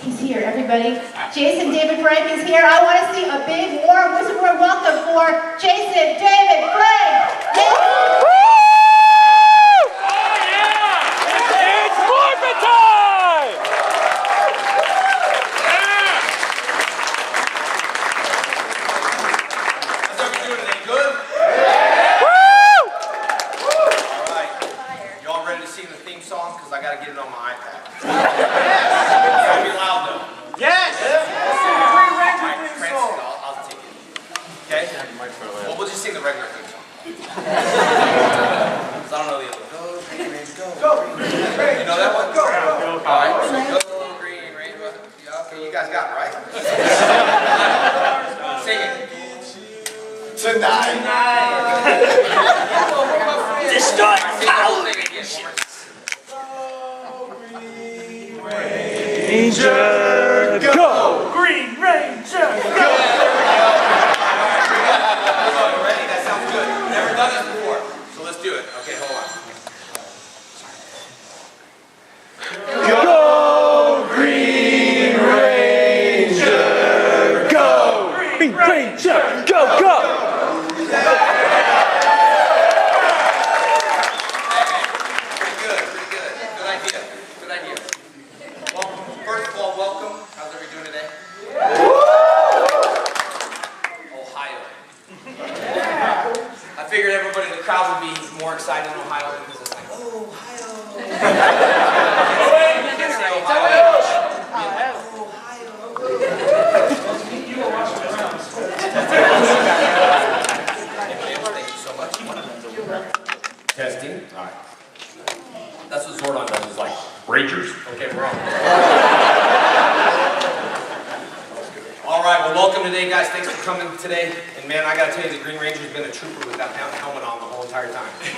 He's here, everybody. Jason David Frank is here. I want to see a big, warm, whisper welcome for Jason David Frank. Because I got to get it on my iPad. Yes! It's got to be loud though. Yes! I'll take it. Okay? Well, we'll just sing the regular theme song. Because I don't know the other one. Go, Green Range, go. Go, Green Range. You know that one? Go, go. All right. Go, Green Range. Okay, you guys got it, right? Sing it. Tonight. Destroy power. Ranger, go! Green Ranger, go! Ready? That sounds good. Never done this before. So let's do it. Okay, hold on. Go, Green Ranger, go! Green Ranger, go, go! I figured everybody in the crowd would be more excited in Ohio because it's like, oh, Ohio. You can't say Ohio. You were watching the Browns. Thank you so much. Testing. All right. That's what Zordon does. Is like Rangers. Okay, we're on. All right, well, welcome today, guys. Thanks for coming today. And man, I gotta tell you, the Green Ranger's been a trooper with that helmet on the whole entire time. He's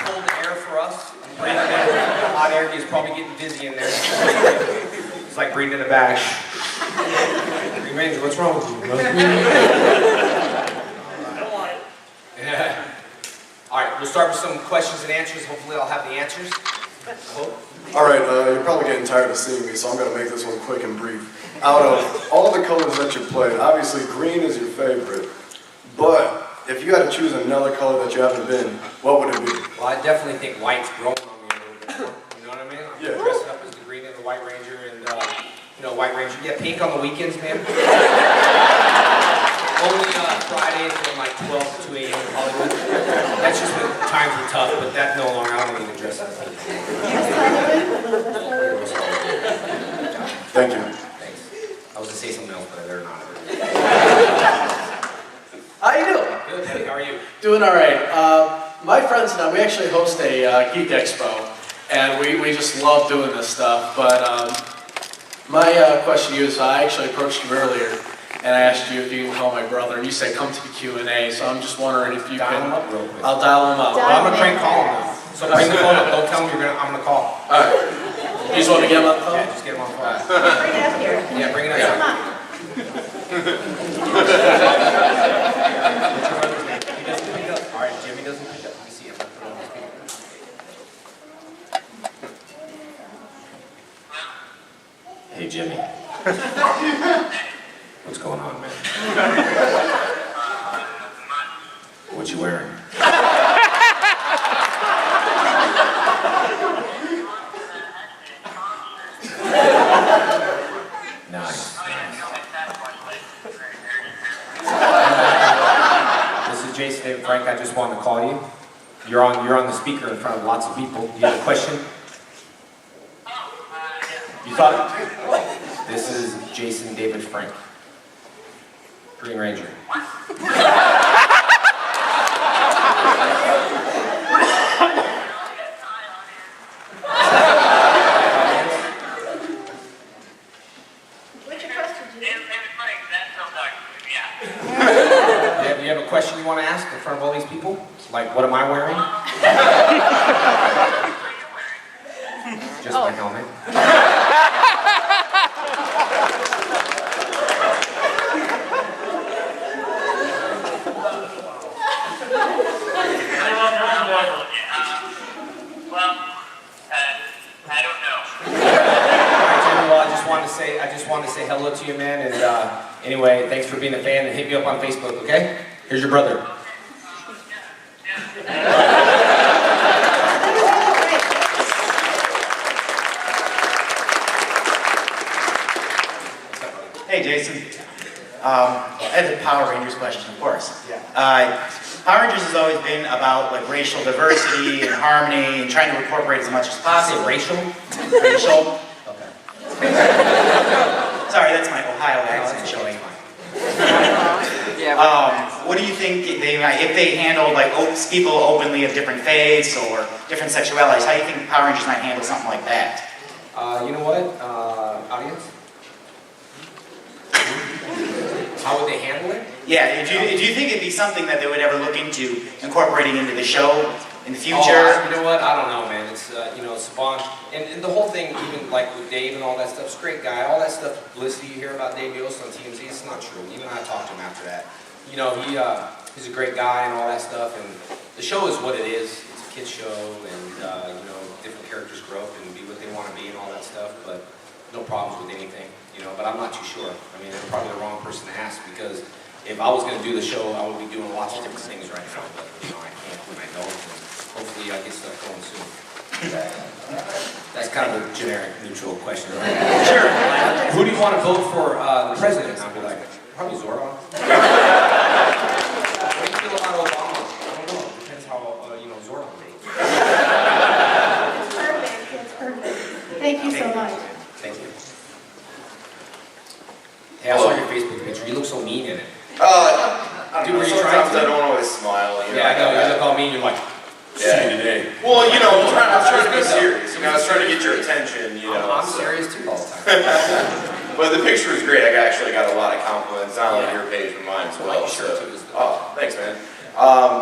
holding air for us. Breathing in hot air. He's probably getting dizzy in there. It's like breathing in a bag. Green Ranger, what's wrong with you? I don't want it. Yeah. All right, we'll start with some questions and answers. Hopefully I'll have the answers. All right, you're probably getting tired of seeing me, so I'm going to make this one quick and brief. Out of all the colors that you played, obviously green is your favorite, but if you had to choose another color that you haven't been, what would it be? Well, I definitely think white's growing on me a little bit more. You know what I mean? I'm Yeah. dressing up as the Green and the White Ranger, and White Ranger. Yeah, pink on the weekends, man. Only Fridays from like 12 to 2 a.m. in Hollywood. That's just when times are tough, but that's no longer. I don't even dress up. Thank you. Thanks. I was gonna say something else, but they're not. How you doing? Good. Hey, how are you? Doing all right. My friends and I, we actually host a Geek Expo, and we just love doing this stuff. But my question to you is, I actually approached you earlier, and I asked you if you can call my brother, and you said come to the Q&A. So I'm just wondering if you Dial can. him up real quick. I'll dial him up. Well, I'm gonna crank call him now. So bring the phone up. Don't tell him I'm gonna call. All right. You just want to get him on the phone? Yeah, just get him on the phone. Bring it up here. Yeah, bring it up. Come on. He doesn't pick up. All right, Jimmy doesn't pick up. Let me see him. Put on his speaker. Hey, Jimmy. What's going on, man? What you wearing? Nice. This is Jason David Frank. I just wanted to call you. You're on the speaker in front of lots of people. You have a question? You thought? This is Jason David Frank. Green Ranger. What's your question, Jimmy? You have a question you want to ask in front of all these people? Like, what am I wearing? Just my helmet. I don't know. Well, I just wanted to say hello to you, man. And anyway, thanks for being a fan. And hit me up on Facebook, okay? Here's your brother. Hey, Jason. I have a Power Rangers question, of course. Yeah. Power Rangers has always been about like racial diversity and harmony and trying to incorporate as much as Say possible. racial? Racial. Okay. Sorry, that's my Ohio accent showing. What do you think if they handled like people openly of different faiths or different sexualities? How do you think Power Rangers might handle something like that? You know what, audience? How would they handle it? Yeah, do you think it'd be something that they would ever look into incorporating into the show in the future? Oh, you know what? I don't know, man. It's Spawn, and the whole thing, even like with Dave and all that stuff. He's a great guy. All that stuff, publicity you hear about Dave Yost on TMZ, it's not true. Even I talked to him after that. You know, he's a great guy and all that stuff. And the show is what it is. It's a kids show, and you know, different characters grow up and be what they want to be and all that stuff. But no problems with anything. You know, but I'm not too sure. I mean, I'm probably the wrong person to ask because if I was going to do the show, I would be doing lots of different things right now. But you know, I can't when I don't. And hopefully, I get stuff going soon. That's kind of a generic, neutral question, right? Sure. Who do you want to vote for the president? I'll be like, probably Zordon. What do you feel about Obama? I don't know. It depends how you know Zordon votes. Perfect. That's perfect. Thank you so much. Thank you. Hey, I saw your Facebook picture. You look so mean in it. I Dude, don't know, were you sometimes trying to- I don't always smile. You know, Yeah, I know. You look all mean. You're like, see you today. Well, you know, I was trying to be serious. You know, I was trying to get your attention. You know, I'm so. serious too all the time. But the picture was great. I actually got a lot of compliments, not only your page but mine as I well. like your shirt So, too. oh, thanks, man.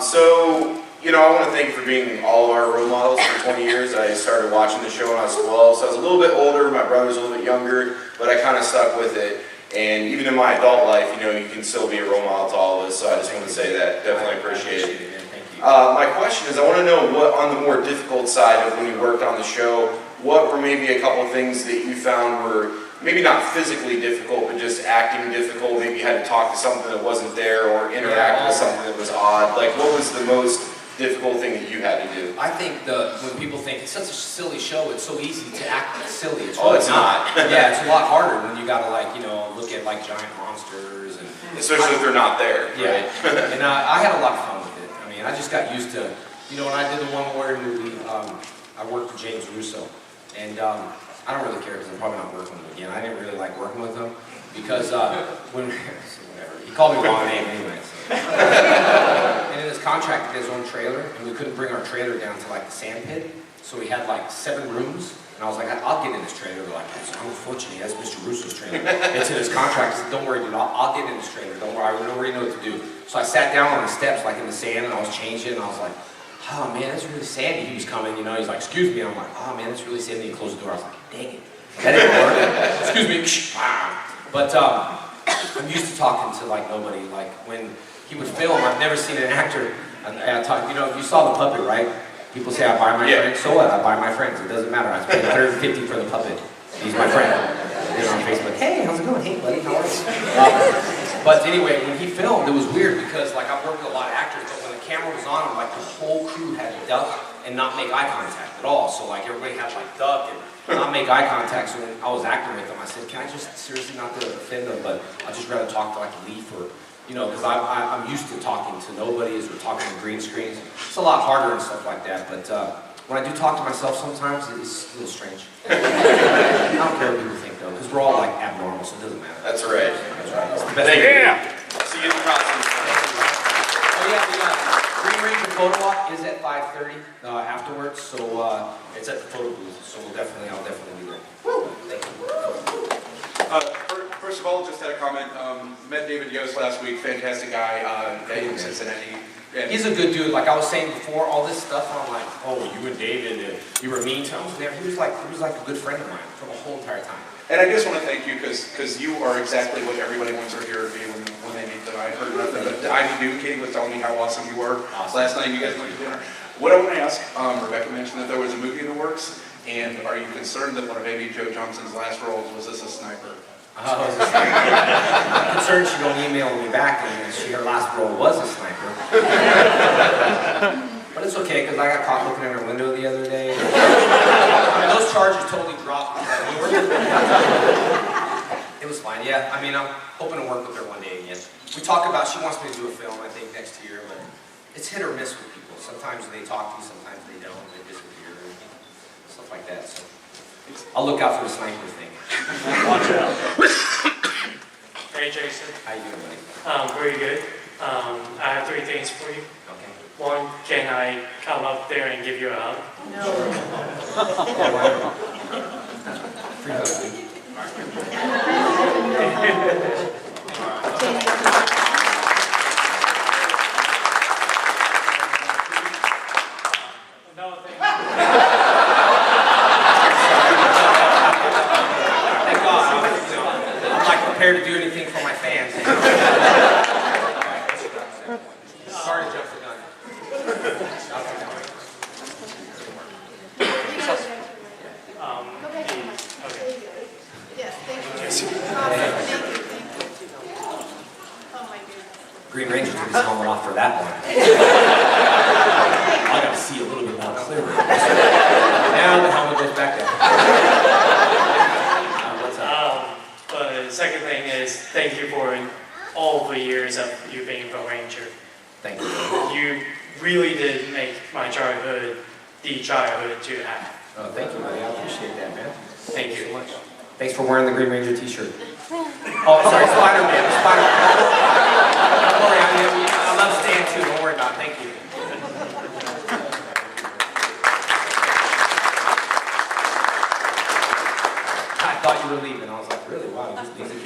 So, you know, I want to thank you for being all of our role models for 20 years. I started watching the show when I was 12, so I was a little bit older. My brother's a little bit younger, but I kind of stuck with it. And even in my adult life, you know, you can still be a role model to all of us. So I just want to say that. Definitely appreciate it. Man. Thank you. My question is, I want to know what, on the more difficult side of when you worked on the show, what were maybe a couple of things that you found were maybe not physically difficult, but just acting difficult? Maybe you had to talk to something that wasn't there or interact with something that was odd. Like, what was the most difficult thing that you had to do? I think when people think it's such a silly show, it's so easy to act silly. It's Oh, really it's not. Yeah, it's a lot harder when you gotta like, you know, look at like giant monsters and. Especially if they're not there. Yeah, Right? and I had a lot of fun with it. I mean, I just got used to, you know, when I did the One Warrior movie, I worked with James Russo, and I don't really care because I'm probably not working with him again. I didn't really like working with him because when whatever he called me the wrong name anyway. So. And in his contract, he had his own trailer, and we couldn't bring our trailer down to like the sand pit, so we had like 7 rooms. And I was like, I'll get in this trailer. They're like, unfortunately, that's Mr. Russo's trailer. It's in his contract. I said, don't worry, dude, I'll get in this trailer. Don't worry, I already know what to do. So I sat down on the steps, like in the sand, and I was changing, and I was like, oh man, that's really sandy. He was coming, you know, he's like, excuse me. And I'm like, oh man, that's really sandy. He closed the door. I was like, dang it. That didn't work. Excuse me. But I'm used to talking to like nobody. Like when he would film, I've never seen an actor. I talk, you know, you saw the puppet, right? People say I buy my friends. So what? I buy my friends. It doesn't matter. I paid $150 for the puppet. He's my friend. They're on Facebook. Hey, how's it going? Hey, buddy, how are you? But anyway, when he filmed, it was weird because like I've worked with a lot of actors, but when the camera was on him, like the whole crew had to duck and not make eye contact at all. So like everybody had to like duck and not make eye contact. So when I was acting with them, I said, can I just seriously not to offend them, but I'd just rather talk to like a leaf or. You know, because I'm used to talking to nobodies or talking to green screens. It's a lot harder and stuff like that, but when I do talk to myself sometimes, it's a little strange. I don't care what people think though, because we're all like abnormal, so it doesn't matter. That's right. That's right. It's the best Thank way. you. See you in the costume. Oh yeah, we got Green Ranger Photo Walk is at 5:30 afterwards, so it's at the photo booth, so I'll definitely be there. Thank you. First of all, just had a comment. Met David Yost last week. Fantastic guy in Cincinnati. And He's a good dude. Like I was saying before, all this stuff. I'm like, oh, you and David, you were mean to him. He was like a good friend of mine for the whole entire time. I just want to thank you because you are exactly what everybody wants their hero to be when they meet that I heard nothing, but I knew Katie was telling me how awesome you were Awesome. last night. You guys went to dinner. What I want to ask, Rebecca mentioned that there was a movie in the works, and are you concerned that one of maybe Joe Johnson's last roles was as a sniper? I'm concerned she don't email me back and her last role was a sniper. But it's okay, because I got caught looking in her window the other day. I mean, those charges totally dropped. It was fine, yeah. I mean, I'm hoping to work with her one day again. We talk about, she wants me to do a film, I think, next year, but it's hit or miss with people. Sometimes they talk to you, sometimes they don't, they disappear, stuff like that. So I'll look out for the sniper thing. Watch out. Hey, Jason. How you doing, buddy? Very good. I have 3 things for you. Okay. One, can I come up there and give you a hug? Free hug, please. Another thing. Thank God. I'm not prepared to do anything for my fans. Sorry to jump the gun. Okay. Yes, thank you. Thank you. Oh my goodness. Green Ranger took his helmet off for that one. I gotta see a little bit more clearly. Now the helmet goes back down. What's up? But the second thing is, thank you for all the years of you being a Ranger. Thank you. You really did make my childhood the childhood to have. Oh, thank you, buddy. I appreciate that, man. Thank you. So much. Thanks for wearing the Green Ranger t-shirt. Oh, sorry, Spider-Man. Spider-Man. Don't worry, I love Stan too. Don't worry about it. Thank you. I thought you were leaving. I was like, really? Wow, you just leave it.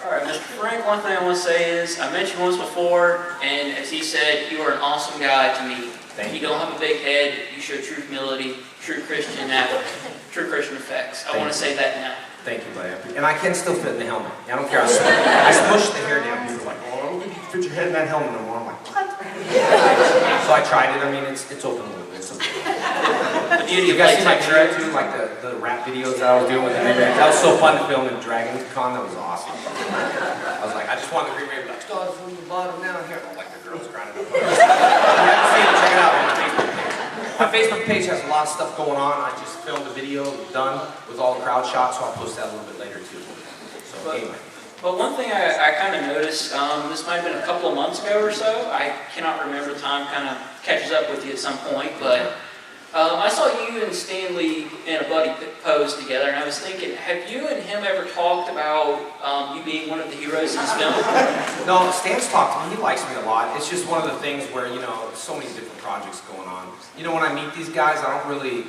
All right, Mr. Frank, one thing I want to say is, I met you once before, and as he said, you are an awesome guy to me. Thank You you. don't have a big head, you show true humility, true Christian effects. I want to say that now. Thank you, buddy. And I can still fit in the helmet. I don't care. I smush the hair down. People are like, oh, I don't think you can fit your head in that helmet no more. I'm like, what? So I tried it. I mean, it's open a little bit. It's okay. The beauty You of guys see my latex, video too? Like the rap videos that I was doing with the Green Ranger? That was so fun to film in Dragon Con. That was awesome. I was like, I just wanted the Green Ranger to be like, start from the bottom down here. And like the girls grinding up. If you haven't seen it, check it out on my Facebook page. My Facebook page has a lot of stuff going on. I just filmed a video done with all the crowd shots, so I'll post that a little bit later too. So anyway. But one thing I kind of noticed, this might have been a couple of months ago or so, I cannot remember, time kind of catches up with you at some point, but I saw you and Stanley in a buddy pose together, and I was thinking, have you and him ever talked about you being one of the heroes in this film? No, Stan's talked to me. He likes me a lot. It's just one of the things where, you know, so many different projects going on. You know, when I meet these guys, I don't really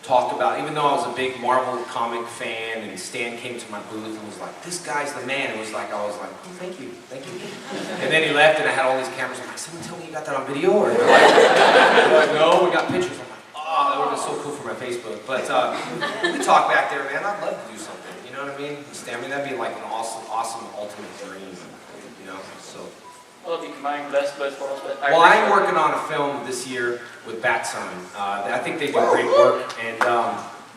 talk about, even though I was a big Marvel comic fan, and Stan came to my booth and was like, this guy's the man. It was like, I was like, oh, thank you. And then he left, and I had all these cameras. I'm like, someone tell me you got that on video? Or they're like, no, we got pictures. I'm like, oh, that would have been so cool for my Facebook. But we talk back there, man. I'd love to do something. You know what I mean? Stan, I mean, that'd be like an awesome ultimate dream. You know, so. Well, if you combine the best of both worlds, but Well, I'm working on a film this year with Batson. I think they do great work, and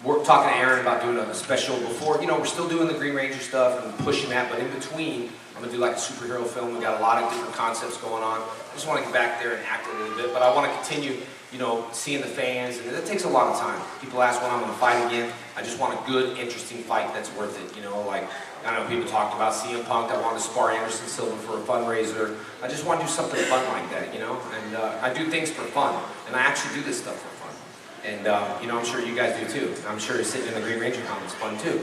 we're talking to Aaron about doing a special before. You know, we're still doing the Green Ranger stuff and pushing that, but in between, I'm gonna do like a superhero film. We got a lot of different concepts going on. I just want to get back there and act a little bit, but I want to continue, you know, seeing the fans, and it takes a lot of time. People ask when I'm gonna fight again. I just want a good, interesting fight that's worth it. You know, like. I know people talked about CM Punk. I wanted to spar Anderson Silva for a fundraiser. I just want to do something fun like that, you know? And I do things for fun. And I actually do this stuff for fun. And, you know, I'm sure you guys do too. I'm sure sitting in the Green Ranger comics is fun too.